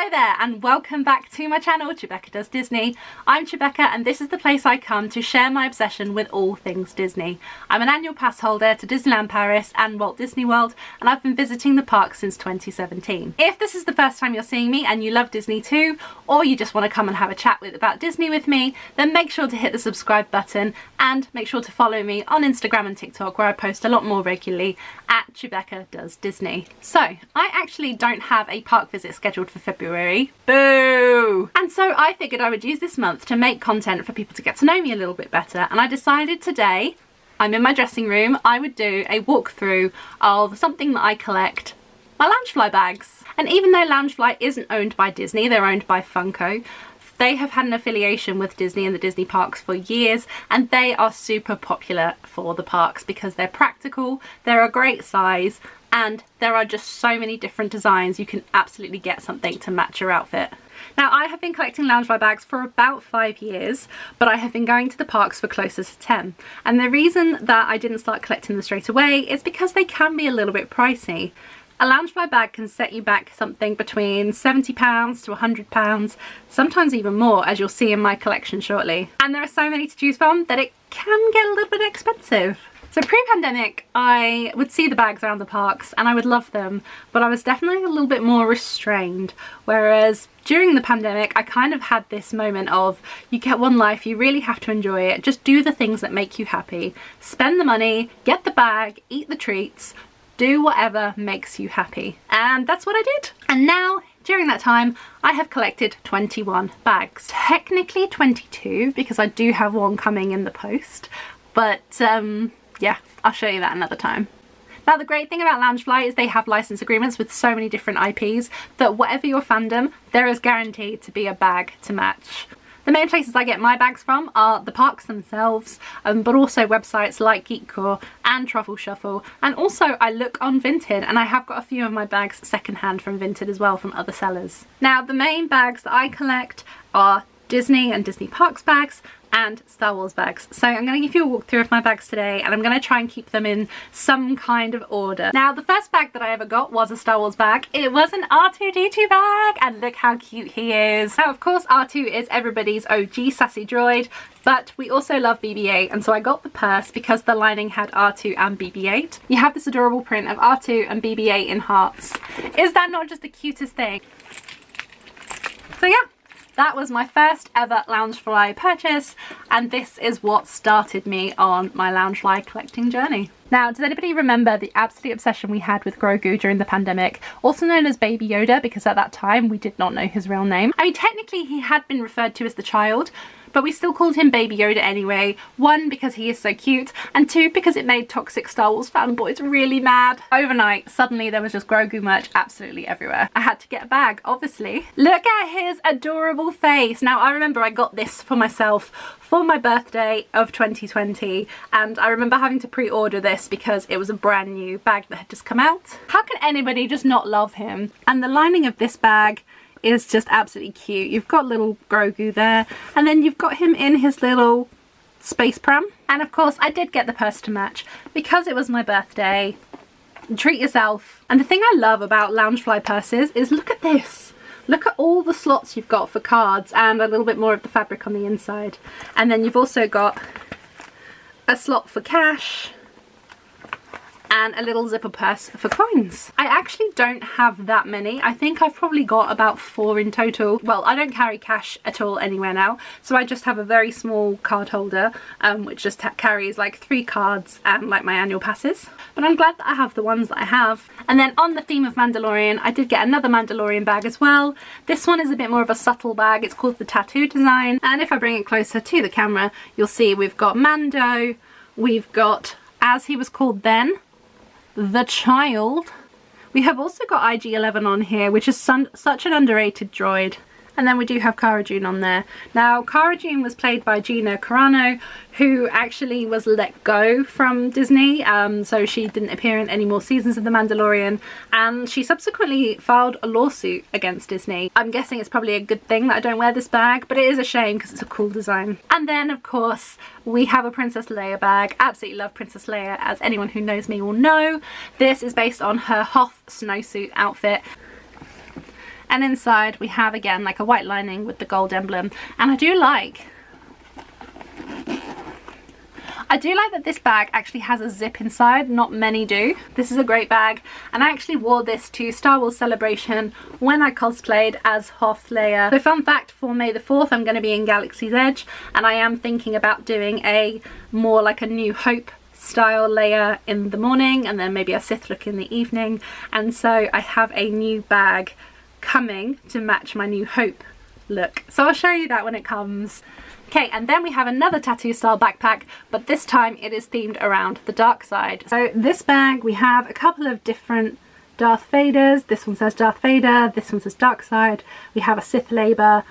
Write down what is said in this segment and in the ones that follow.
Hello there and welcome back to my channel, Chibecca Does Disney. I'm Chibecca and this is the place I come to share my obsession with all things Disney. I'm an annual pass holder to Disneyland Paris and Walt Disney World, and I've been visiting the park since 2017. If this is the first time you're seeing me and you love Disney too, or you just want to come and have a chat about Disney with me, then make sure to hit the subscribe button and make sure to follow me on Instagram and TikTok, where I post a lot more regularly at Chibecca Does Disney. So I actually don't have a park visit scheduled for February. Boo! And so I figured I would use this month to make content for people to get to know me a little bit better, and I decided today, I'm in my dressing room, I would do a walkthrough of something that I collect, my Loungefly bags. And even though Loungefly isn't owned by Disney, they're owned by Funko, they have had an affiliation with Disney and the Disney parks for years, and they are super popular for the parks because they're practical, they're a great size, and there are just so many different designs. You can absolutely get something to match your outfit. Now, I have been collecting Loungefly bags for about 5 years, but I have been going to the parks for closer to 10. And the reason that I didn't start collecting them straight away is because they can be a little bit pricey. A Loungefly bag can set you back something between £70 to £100, sometimes even more, as you'll see in my collection shortly. And there are so many to choose from that it can get a little bit expensive. So pre-pandemic, I would see the bags around the parks and I would love them, but I was definitely a little bit more restrained. Whereas during the pandemic, I kind of had this moment of, you get one life, you really have to enjoy it. Just do the things that make you happy. Spend the money, get the bag, eat the treats, do whatever makes you happy. And that's what I did. And now, during that time, I have collected 21 bags. Technically 22, because I do have one coming in the post. But yeah, I'll show you that another time. Now, the great thing about Loungefly is they have license agreements with so many different IPs that whatever your fandom, there is guaranteed to be a bag to match. The main places I get my bags from are the parks themselves, but also websites like Geekcore and Truffle Shuffle. And also I look on Vinted, and I have got a few of my bags secondhand from Vinted as well, from other sellers. Now, the main bags that I collect are Disney and Disney Parks bags and Star Wars bags. So I'm going to give you a walkthrough of my bags today, and I'm going to try and keep them in some kind of order. Now, the first bag that I ever got was a Star Wars bag. It was an R2-D2 bag, and look how cute he is. Now, of course, R2 is everybody's OG sassy droid, but we also love BB-8, and so I got the purse because the lining had R2 and BB-8. You have this adorable print of R2 and BB-8 in hearts. Is that not just the cutest thing? So yeah. That was my first ever Loungefly purchase, and this is what started me on my Loungefly collecting journey. Now, does anybody remember the absolute obsession we had with Grogu during the pandemic, also known as Baby Yoda, because at that time we did not know his real name? I mean, technically he had been referred to as the child, but we still called him Baby Yoda anyway. One, because he is so cute, and two, because it made toxic Star Wars fanboys really mad. Overnight, suddenly there was just Grogu merch absolutely everywhere. I had to get a bag, obviously. Look at his adorable face. Now, I remember I got this for myself for my birthday of 2020, and I remember having to pre-order this because it was a brand new bag that had just come out. How can anybody just not love him? And the lining of this bag is just absolutely cute. You've got little Grogu there, and then you've got him in his little space pram. And of course I did get the purse to match because it was my birthday. Treat yourself. And the thing I love about Loungefly purses is, look at this. Look at all the slots you've got for cards and a little bit more of the fabric on the inside. And then you've also got a slot for cash and a little zipper purse for coins. I actually don't have that many. I think I've probably got about 4 in total. Well, I don't carry cash at all anywhere now, so I just have a very small card holder, which just carries like 3 cards and like my annual passes. But I'm glad that I have the ones that I have. And then on the theme of Mandalorian, I did get another Mandalorian bag as well. This one is a bit more of a subtle bag. It's called the Tattoo Design. And if I bring it closer to the camera, you'll see we've got Mando, we've got, as he was called then, the child. We have also got IG-11 on here, which is such an underrated droid. And then we do have Cara Dune on there. Now, Cara Dune was played by Gina Carano, who actually was let go from Disney, so she didn't appear in any more seasons of The Mandalorian, and she subsequently filed a lawsuit against Disney. I'm guessing it's probably a good thing that I don't wear this bag, but it is a shame because it's a cool design. And then, of course, we have a Princess Leia bag. Absolutely love Princess Leia, as anyone who knows me will know. This is based on her Hoth snowsuit outfit. And inside we have again like a white lining with the gold emblem. And I do like that this bag actually has a zip inside. Not many do. This is a great bag, and I actually wore this to Star Wars Celebration when I cosplayed as Hoth Leia. So fun fact, for May the 4th I'm going to be in Galaxy's Edge, and I am thinking about doing a more like a New Hope style Leia in the morning and then maybe a Sith look in the evening, and so I have a new bag coming to match my New Hope look. So I'll show you that when it comes. Okay, and then we have another tattoo style backpack, but this time it is themed around the dark side. So this bag, we have a couple of different Darth Vaders. This one says Darth Vader, this one says Dark Side. We have a Sith lightsaber.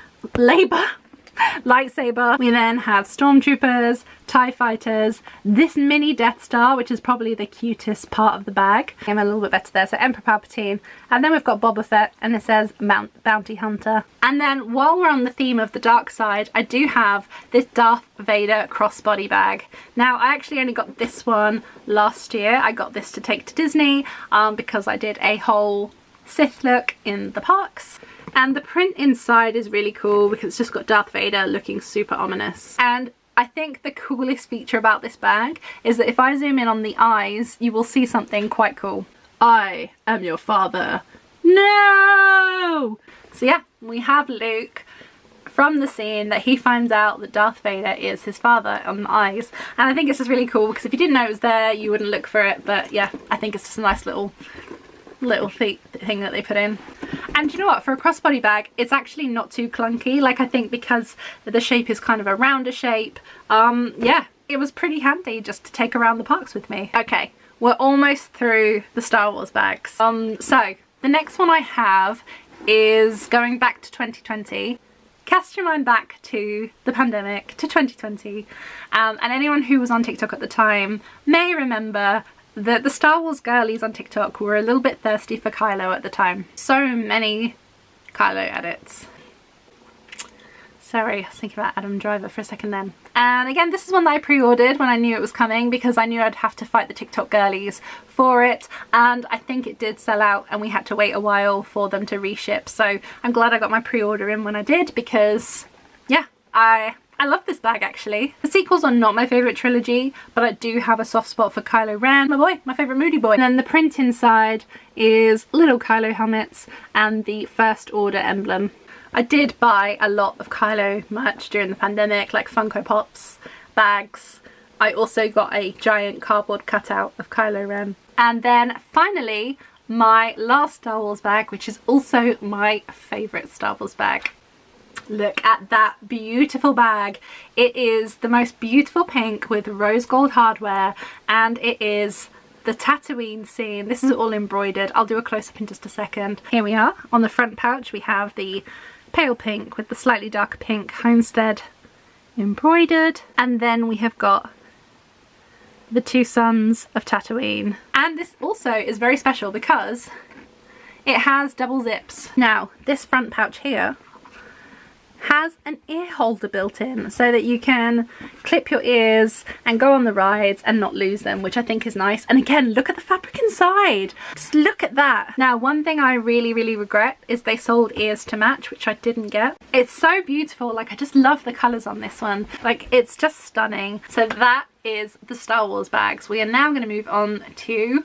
We then have stormtroopers, TIE fighters, this mini Death Star, which is probably the cutest part of the bag. I'm a little bit better there, so Emperor Palpatine. And then we've got Boba Fett, and it says Bounty Hunter. And then while we're on the theme of the dark side, I do have this Darth Vader crossbody bag. Now, I actually only got this one last year. I got this to take to Disney because I did a whole Sith look in the parks. And the print inside is really cool because it's just got Darth Vader looking super ominous. And I think the coolest feature about this bag is that if I zoom in on the eyes, you will see something quite cool. I am your father. No! So yeah, we have Luke from the scene that he finds out that Darth Vader is his father on the eyes. And I think it's just really cool because if you didn't know it was there, you wouldn't look for it. But yeah, I think it's just a nice little thing that they put in. And you know what, for a crossbody bag, it's actually not too clunky. Like, I think because the shape is kind of a rounder shape, yeah, it was pretty handy just to take around the parks with me. Okay, we're almost through the Star Wars bags. So the next one I have is going back to 2020. Cast your mind back to the pandemic, to 2020, and anyone who was on TikTok at the time may remember that the Star Wars girlies on TikTok were a little bit thirsty for Kylo at the time. So many Kylo edits. Sorry, I was thinking about Adam Driver for a second then. And again, this is one that I pre-ordered when I knew it was coming because I knew I'd have to fight the TikTok girlies for it, and I think it did sell out and we had to wait a while for them to reship. So I'm glad I got my pre-order in when I did because, yeah, I love this bag actually. The sequels are not my favourite trilogy, but I do have a soft spot for Kylo Ren, my boy, my favourite moody boy. And then the print inside is little Kylo helmets and the First Order emblem. I did buy a lot of Kylo merch during the pandemic, like Funko Pops, bags. I also got a giant cardboard cutout of Kylo Ren. And then finally, my last Star Wars bag, which is also my favourite Star Wars bag. Look at that beautiful bag. It is the most beautiful pink with rose gold hardware, and it is the Tatooine scene. This is all embroidered. I'll do a close-up in just a second. Here we are. On the front pouch we have the pale pink with the slightly darker pink homestead embroidered, and then we have got the two sons of Tatooine. And this also is very special because it has double zips. Now, this front pouch here has an ear holder built in so that you can clip your ears and go on the rides and not lose them, which I think is nice. And again, look at the fabric inside. Just look at that. Now, one thing I really regret is they sold ears to match, which I didn't get. It's so beautiful. Like, I just love the colours on this one. Like, it's just stunning. So that is the Star Wars bags. We are now going to move on to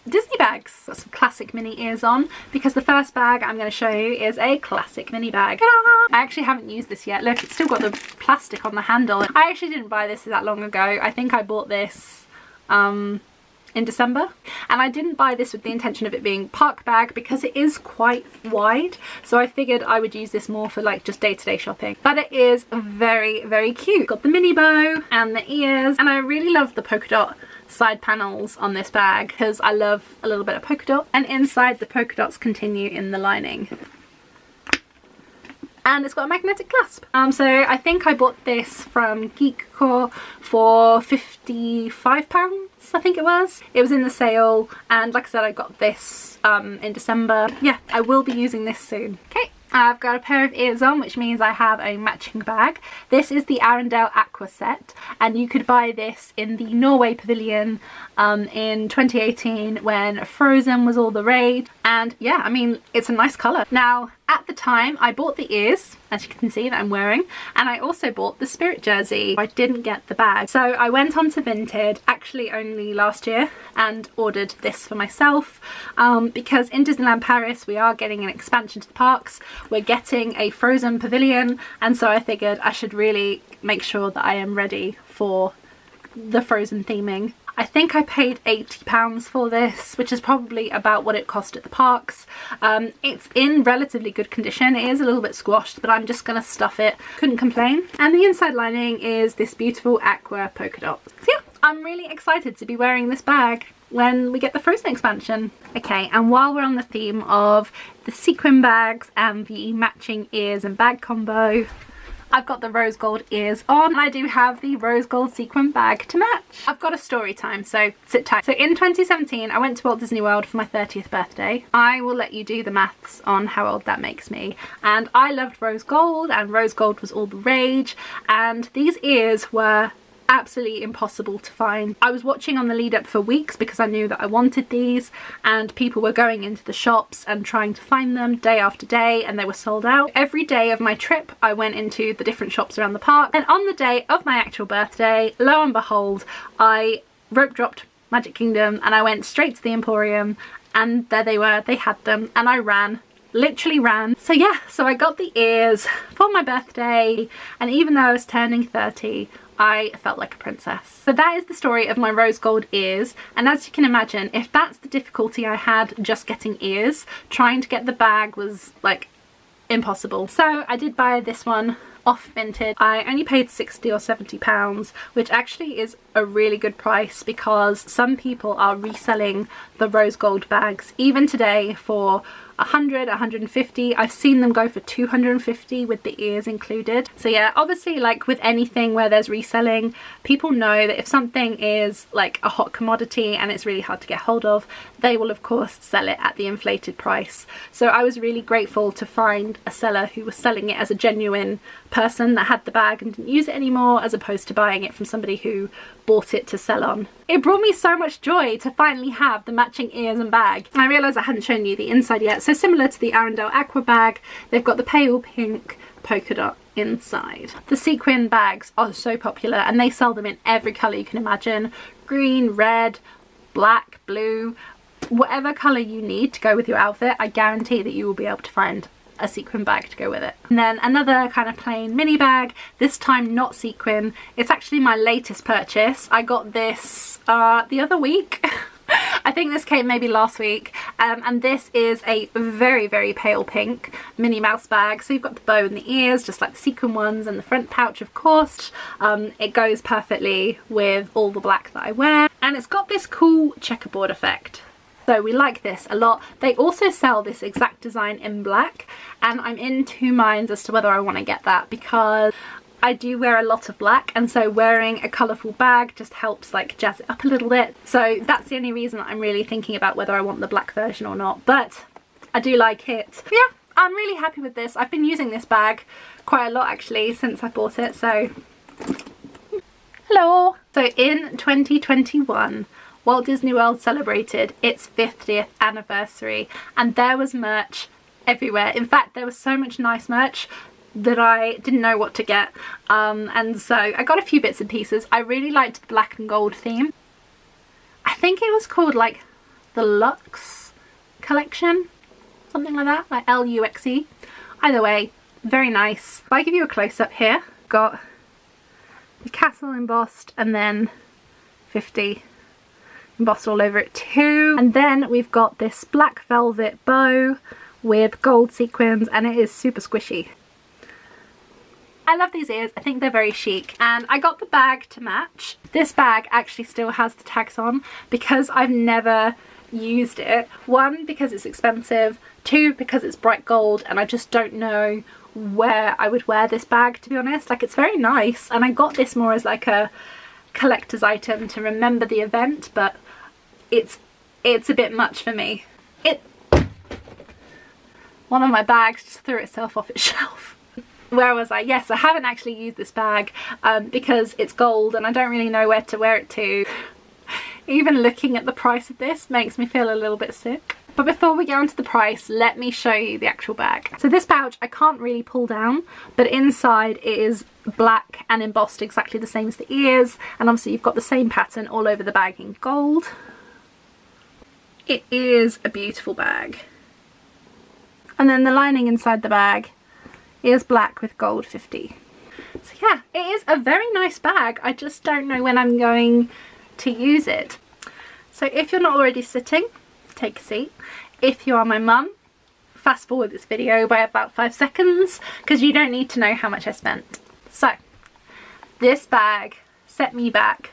Disney bags. Got some classic Minnie ears on because the first bag I'm going to show you is a classic Minnie bag. I actually haven't used this yet. Look, it's still got the plastic on the handle. I actually didn't buy this that long ago. I think I bought this in December, and I didn't buy this with the intention of it being park bag because it is quite wide, so I figured I would use this more for like just day-to-day shopping. But it is very cute. Got the mini bow and the ears, and I really love the polka dot side panels on this bag because I love a little bit of polka dot, and inside the polka dots continue in the lining. And it's got a magnetic clasp. So I think I bought this from Geekcore for £55, I think it was. It was in the sale, and like I said, I got this in December. Yeah, I will be using this soon. Okay, I've got a pair of ears on, which means I have a matching bag. This is the Arendelle Aqua set, and you could buy this in the Norway Pavilion in 2018 when Frozen was all the rage. And yeah, I mean, it's a nice colour. Now, at the time, I bought the ears, as you can see, that I'm wearing, and I also bought the Spirit jersey. I didn't get the bag. So I went on to Vinted, actually only last year, and ordered this for myself because in Disneyland Paris, we are getting an expansion to the parks. We're getting a Frozen pavilion, and so I figured I should really make sure that I am ready for the Frozen theming. I think I paid £80 for this, which is probably about what it cost at the parks. It's in relatively good condition. It is a little bit squashed, but I'm just going to stuff it. Couldn't complain. And the inside lining is this beautiful aqua polka dot. So yeah, I'm really excited to be wearing this bag when we get the Frozen expansion. Okay, and while we're on the theme of the sequin bags and the matching ears and bag combo, I've got the rose gold ears on, and I do have the rose gold sequin bag to match. I've got a story time, so sit tight. So in 2017, I went to Walt Disney World for my 30th birthday. I will let you do the maths on how old that makes me. And I loved rose gold, and rose gold was all the rage, and these ears were absolutely impossible to find. I was watching on the lead up for weeks because I knew that I wanted these, and people were going into the shops and trying to find them day after day, and they were sold out. Every day of my trip I went into the different shops around the park, and on the day of my actual birthday, lo and behold, I rope dropped Magic Kingdom and I went straight to the Emporium, and there they were. They had them, and I ran. Literally ran. So yeah, so I got the ears for my birthday, and even though I was turning 30, I felt like a princess. So that is the story of my rose gold ears, and as you can imagine, if that's the difficulty I had just getting ears, trying to get the bag was like impossible. So I did buy this one off Vinted. I only paid 60 or 70 pounds, which actually is a really good price because some people are reselling the rose gold bags even today for 100, 150. I've seen them go for 250 with the ears included. So yeah, obviously, like with anything where there's reselling, people know that if something is like a hot commodity and it's really hard to get hold of, they will of course sell it at the inflated price. So I was really grateful to find a seller who was selling it as a genuine person that had the bag and didn't use it anymore, as opposed to buying it from somebody who bought it to sell on. It brought me so much joy to finally have the matching ears and bag. I realised I hadn't shown you the inside yet. So similar to the Arendelle Aqua bag, they've got the pale pink polka dot inside. The sequin bags are so popular, and they sell them in every colour you can imagine. Green, red, black, blue, whatever colour you need to go with your outfit, I guarantee that you will be able to find a sequin bag to go with it. And then another kind of plain mini bag, this time not sequin. It's actually my latest purchase. I got this the other week. I think this came maybe last week, and this is a very, very pale pink Minnie Mouse bag. So you've got the bow and the ears, just like the sequin ones, and the front pouch, of course. It goes perfectly with all the black that I wear, and it's got this cool checkerboard effect. So we like this a lot. They also sell this exact design in black, and I'm in two minds as to whether I want to get that because I do wear a lot of black, and so wearing a colourful bag just helps like jazz it up a little bit. So that's the only reason that I'm really thinking about whether I want the black version or not, but I do like it. But yeah, I'm really happy with this. I've been using this bag quite a lot actually since I bought it, so hello. So in 2021, Walt Disney World celebrated its 50th anniversary, and there was merch everywhere. In fact, there was so much nice merch that I didn't know what to get, and so I got a few bits and pieces. I really liked the black and gold theme. I think it was called like the Luxe collection, something like that, like L-U-X-E. Either way, very nice. If I give you a close-up here, got the castle embossed and then 50 embossed all over it too. And then we've got this black velvet bow with gold sequins, and it is super squishy. I love these ears. I think they're very chic, and I got the bag to match. This bag actually still has the tags on because I've never used it. One, because it's expensive. Two, because it's bright gold, and I just don't know where I would wear this bag, to be honest. Like, it's very nice, and I got this more as like a collector's item to remember the event, but it's a bit much for me. one of my bags just threw itself off its shelf. Where was I? Yes, I haven't actually used this bag because it's gold and I don't really know where to wear it to. Even looking at the price of this makes me feel a little bit sick. But before we get onto the price, let me show you the actual bag. So this pouch I can't really pull down, but inside it is black and embossed exactly the same as the ears, and obviously you've got the same pattern all over the bag in gold. It is a beautiful bag. And then the lining inside the bag is black with gold 50. So yeah, it is a very nice bag. I just don't know when I'm going to use it. So if you're not already sitting, take a seat. If you are my mum, fast forward this video by about 5 seconds because you don't need to know how much I spent. So this bag set me back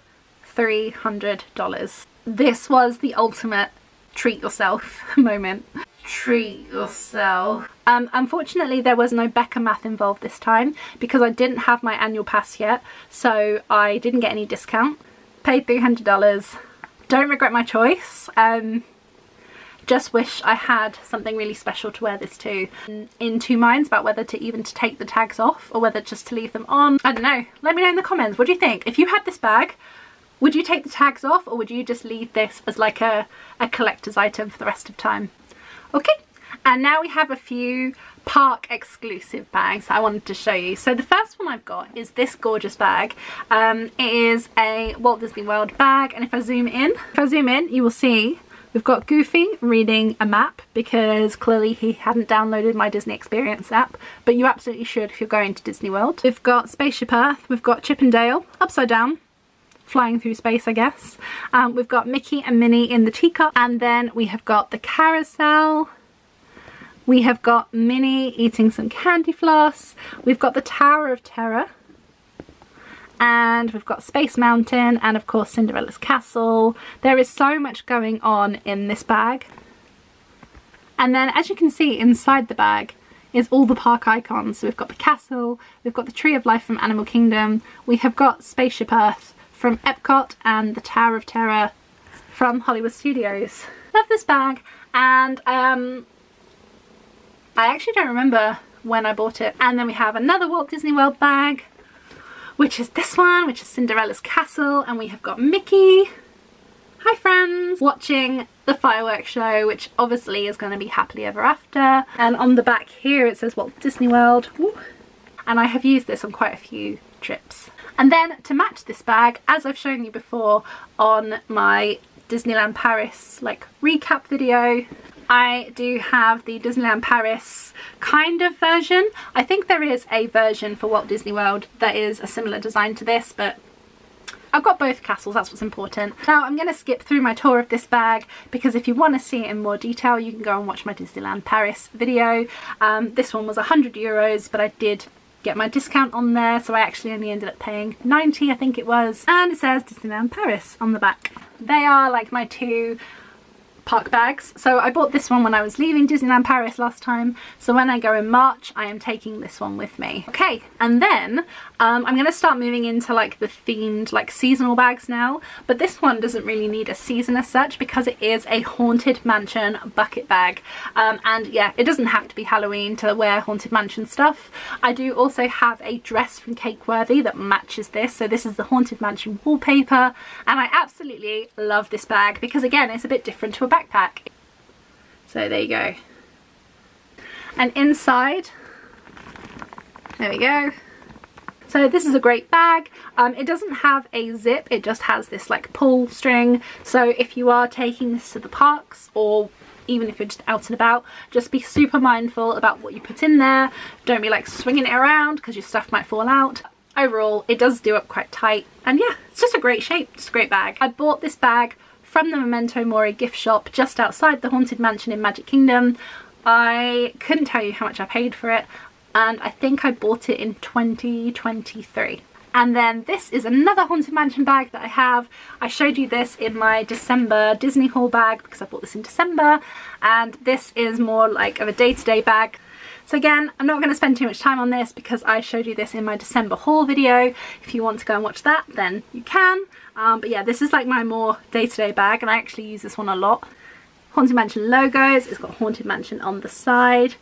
$300. This was the ultimate treat yourself moment. Treat yourself. Unfortunately there was no Becca math involved this time because I didn't have my annual pass yet, so I didn't get any discount. Paid $300. Don't regret my choice. Just wish I had something really special to wear this to. In two minds about whether to even take the tags off or whether just to leave them on. I don't know. Let me know in the comments. What do you think? If you had this bag, would you take the tags off or would you just leave this as like a collector's item for the rest of time? Okay, and now we have a few park exclusive bags I wanted to show you. So the first one I've got is this gorgeous bag. It is a Walt Disney World bag, and if I zoom in, you will see we've got Goofy reading a map because clearly he hadn't downloaded my Disney Experience app, but you absolutely should if you're going to Disney World. We've got Spaceship Earth, we've got Chip and Dale, upside down, flying through space I guess. We've got Mickey and Minnie in the teacup, and then we have got the carousel. We have got Minnie eating some candy floss. We've got the Tower of Terror. And we've got Space Mountain and of course Cinderella's Castle. There is so much going on in this bag. And then as you can see inside the bag is all the park icons. So we've got the castle, we've got the Tree of Life from Animal Kingdom, we have got Spaceship Earth from Epcot and the Tower of Terror from Hollywood Studios. Love this bag, and I actually don't remember when I bought it. And then we have another Walt Disney World bag, which is this one, which is Cinderella's Castle, and we have got Mickey, hi friends, watching the fireworks show, which obviously is going to be happily ever after. And on the back here it says Walt Disney World. Ooh. And I have used this on quite a few trips. And then to match this bag, as I've shown you before on my Disneyland Paris like recap video, I do have the Disneyland Paris kind of version. I think there is a version for Walt Disney World that is a similar design to this, but I've got both castles, that's what's important. Now I'm going to skip through my tour of this bag because if you want to see it in more detail you can go and watch my Disneyland Paris video. This one was €100, but I did get my discount on there, so I actually only ended up paying 90, I think it was. And it says Disneyland Paris on the back. They are like my two park bags. So I bought this one when I was leaving Disneyland Paris last time, so when I go in March I am taking this one with me. Okay, and then I'm going to start moving into like the themed like seasonal bags now, but this one doesn't really need a season as such because it is a Haunted Mansion bucket bag, and yeah, it doesn't have to be Halloween to wear Haunted Mansion stuff. I do also have a dress from Cakeworthy that matches this, so this is the Haunted Mansion wallpaper, and I absolutely love this bag because again it's a bit different to a backpack. So there you go. And inside, there we go. So this is a great bag. It doesn't have a zip, it just has this like pull string. So if you are taking this to the parks, or even if you're just out and about, just be super mindful about what you put in there. Don't be like swinging it around because your stuff might fall out. Overall, it does do up quite tight, and yeah, it's just a great shape, just a great bag. I bought this bag from the Memento Mori gift shop just outside the Haunted Mansion in Magic Kingdom. I couldn't tell you how much I paid for it, and I think I bought it in 2023. And then this is another Haunted Mansion bag that I have. I showed you this in my December Disney haul bag because I bought this in December, and this is more like of a day-to-day bag. So again, I'm not going to spend too much time on this because I showed you this in my December haul video. If you want to go and watch that, then you can. But yeah, this is like my more day-to-day bag, and I actually use this one a lot. Haunted Mansion logos, it's got Haunted Mansion on the side.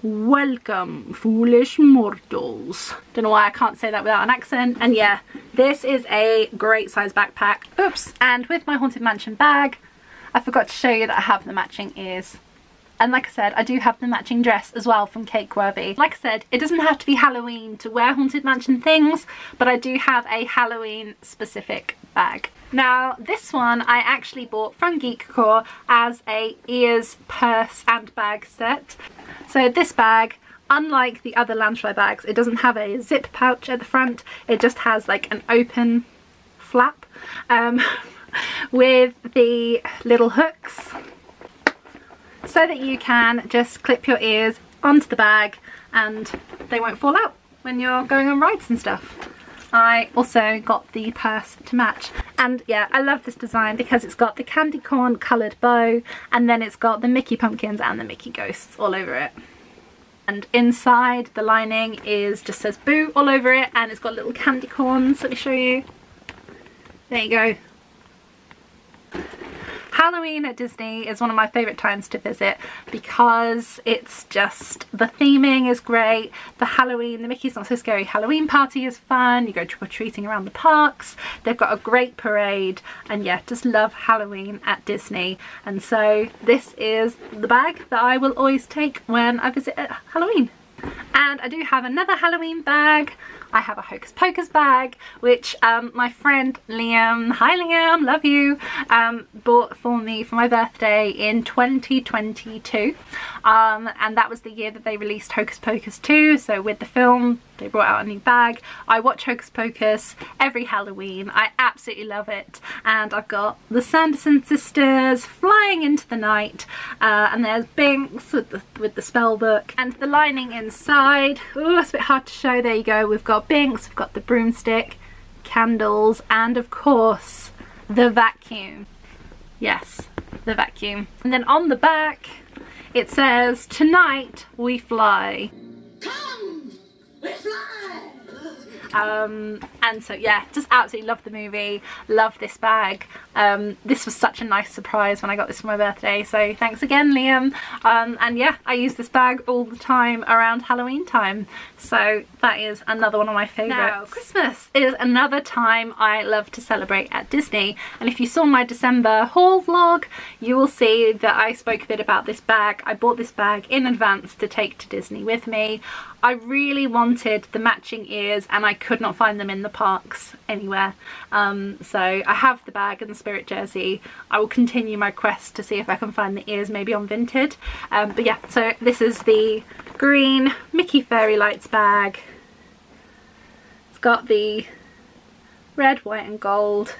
welcome, foolish mortals. Don't know why I can't say that without an accent. And yeah, this is a great size backpack. Oops. And with my Haunted Mansion bag, I forgot to show you that I have the matching ears. And like I said, I do have the matching dress as well from Cakeworthy. Like I said, it doesn't have to be Halloween to wear Haunted Mansion things, but I do have a Halloween specific bag. Now this one I actually bought from Geekcore as a ears, purse and bag set. So this bag, unlike the other Loungefly bags, it doesn't have a zip pouch at the front. It just has like an open flap with the little hooks, so that you can just clip your ears onto the bag and they won't fall out when you're going on rides and stuff. I also got the purse to match, and yeah, I love this design because it's got the candy corn coloured bow and then it's got the Mickey pumpkins and the Mickey ghosts all over it. And inside the lining just says boo all over it, and it's got little candy corns. Let me show you. There you go. Halloween at Disney is one of my favourite times to visit because it's just, the theming is great, the Mickey's Not So Scary Halloween party is fun, you go trick-or-treating around the parks, they've got a great parade, and yeah, just love Halloween at Disney. And so this is the bag that I will always take when I visit at Halloween. And I do have another Halloween bag. I have a Hocus Pocus bag, which my friend Liam, hi Liam, love you, bought for me for my birthday in 2022. And that was the year that they released Hocus Pocus 2, so with the film they brought out a new bag. I watch Hocus Pocus every Halloween, I absolutely love it, and I've got the Sanderson sisters flying into the night, and there's Binks with the spell book, and the lining inside, oh, it's a bit hard to show, there you go, we've got Binks, we've got the broomstick, candles, and of course the vacuum. Yes, the vacuum. And then on the back it says, tonight we fly. Come, we fly. And so yeah, just absolutely love the movie, love this bag. This was such a nice surprise when I got this for my birthday, so thanks again Liam. And yeah, I use this bag all the time around Halloween time, so that is another one of my favourites. Now Christmas is another time I love to celebrate at Disney, and if you saw my December haul vlog you will see that I spoke a bit about this bag. I bought this bag in advance to take to Disney with me. I really wanted the matching ears and I could not find them in the parks anywhere, so I have the bag and the spirit jersey. I will continue my quest to see if I can find the ears maybe on Vinted, but yeah, so this is the green Mickey Fairy Lights bag. It's got the red, white and gold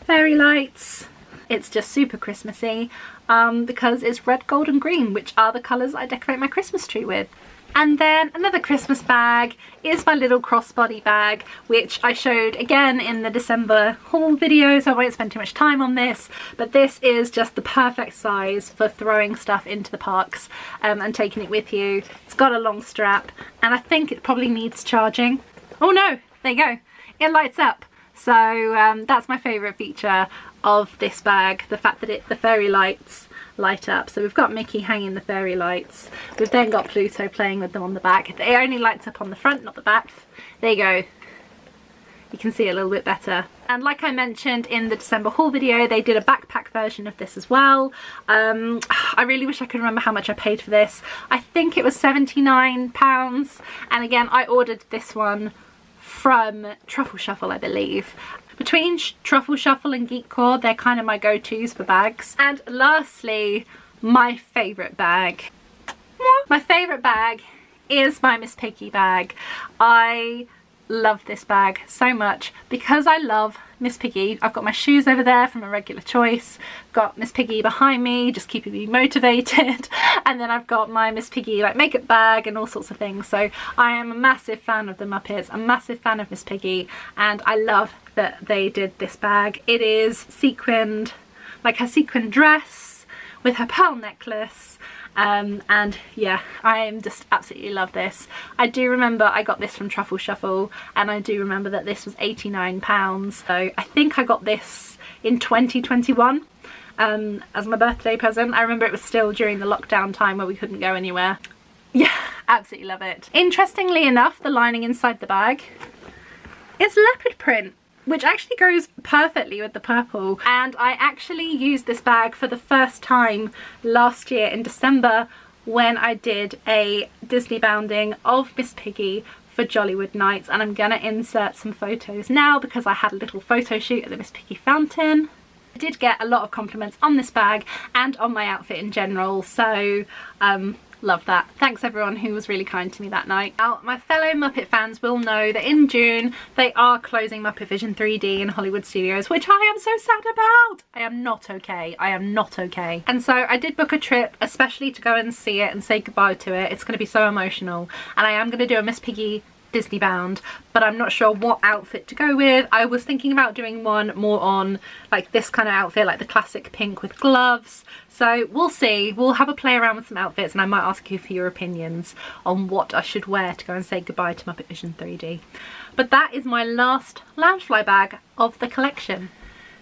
fairy lights. It's just super Christmassy because it's red, gold and green, which are the colours I decorate my Christmas tree with. And then another Christmas bag is my little crossbody bag, which I showed again in the December haul video, so I won't spend too much time on this, but this is just the perfect size for throwing stuff into the parks and taking it with you. It's got a long strap and I think it probably needs charging. Oh no, there you go, it lights up. So that's my favourite feature of this bag, the fact that the fairy lights light up. So we've got Mickey hanging the fairy lights, we've then got Pluto playing with them on the back. It only lights up on the front, not the back. There you go, you can see it a little bit better. And like I mentioned in the December haul video, they did a backpack version of this as well. I really wish I could remember how much I paid for this. I think it was £79, and again I ordered this one from Truffle Shuffle, I believe. Between Truffle Shuffle and Geekcore, they're kind of my go-tos for bags. And lastly, my favourite bag. My favourite bag is my Miss Piggy bag. I love this bag so much because I love Miss Piggy. I've got my shoes over there from a regular choice, got Miss Piggy behind me just keeping me motivated, and then I've got my Miss Piggy like makeup bag and all sorts of things. So I am a massive fan of the Muppets, a massive fan of Miss Piggy, and I love that they did this bag. It is sequined, like her sequin dress with her pearl necklace, and yeah, I just absolutely love this. I do remember I got this from Truffle Shuffle, and I do remember that this was £89, so I think I got this in 2021 as my birthday present. I remember it was still during the lockdown time where we couldn't go anywhere. Yeah, absolutely love it. Interestingly enough, the lining inside the bag is leopard print, which actually goes perfectly with the purple. And I actually used this bag for the first time last year in December when I did a Disney bounding of Miss Piggy for Jollywood Nights, and I'm gonna insert some photos now because I had a little photo shoot at the Miss Piggy fountain. I did get a lot of compliments on this bag and on my outfit in general, so love that. Thanks everyone who was really kind to me that night. Now, my fellow Muppet fans will know that in June they are closing Muppet Vision 3D in Hollywood Studios, which I am so sad about. I am not okay. I am not okay. And so I did book a trip especially to go and see it and say goodbye to it. It's going to be so emotional, and I am going to do a Miss Piggy Disney bound, but I'm not sure what outfit to go with. I was thinking about doing one more on like this kind of outfit, like the classic pink with gloves. So we'll see. We'll have a play around with some outfits, and I might ask you for your opinions on what I should wear to go and say goodbye to Muppet Vision 3D. But that is my last Loungefly bag of the collection.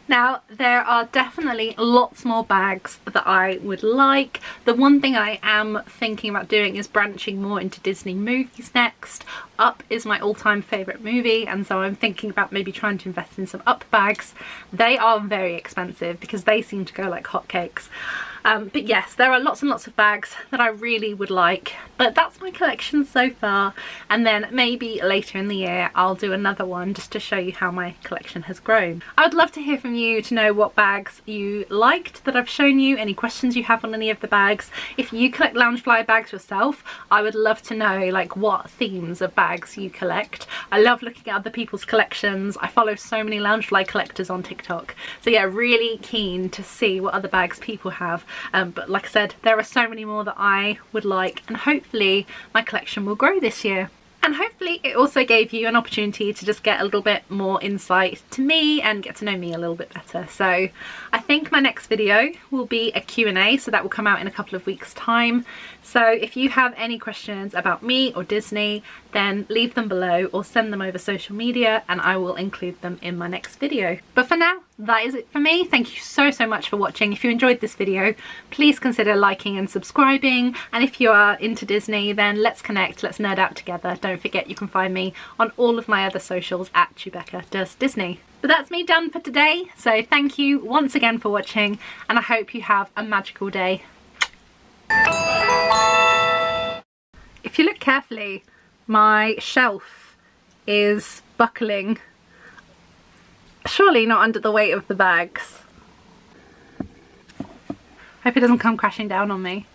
Now, there are definitely lots more bags that I would like. The one thing I am thinking about doing is branching more into Disney movies next. Up is my all-time favourite movie, and so I'm thinking about maybe trying to invest in some Up bags. They are very expensive because they seem to go like hotcakes. But yes, there are lots and lots of bags that I really would like, but that's my collection so far, and then maybe later in the year I'll do another one just to show you how my collection has grown. I would love to hear from you to know what bags you liked that I've shown you, any questions you have on any of the bags. If you collect Loungefly bags yourself, I would love to know like what themes of bags you collect. I love looking at other people's collections. I follow so many Loungefly collectors on TikTok, so yeah, really keen to see what other bags people have. But like I said, there are so many more that I would like, and hopefully my collection will grow this year. And hopefully it also gave you an opportunity to just get a little bit more insight to me and get to know me a little bit better. So I think my next video will be a Q&A, so that will come out in a couple of weeks' time. So if you have any questions about me or Disney, then leave them below or send them over social media and I will include them in my next video. But for now, that is it for me. Thank you so much for watching. If you enjoyed this video, please consider liking and subscribing, and if you are into Disney, then let's connect, let's nerd out together. Don't forget you can find me on all of my other socials at Chewbecca Does Disney. But that's me done for today, so thank you once again for watching, and I hope you have a magical day. If you look carefully, my shelf is buckling. Surely not under the weight of the bags. Hope it doesn't come crashing down on me.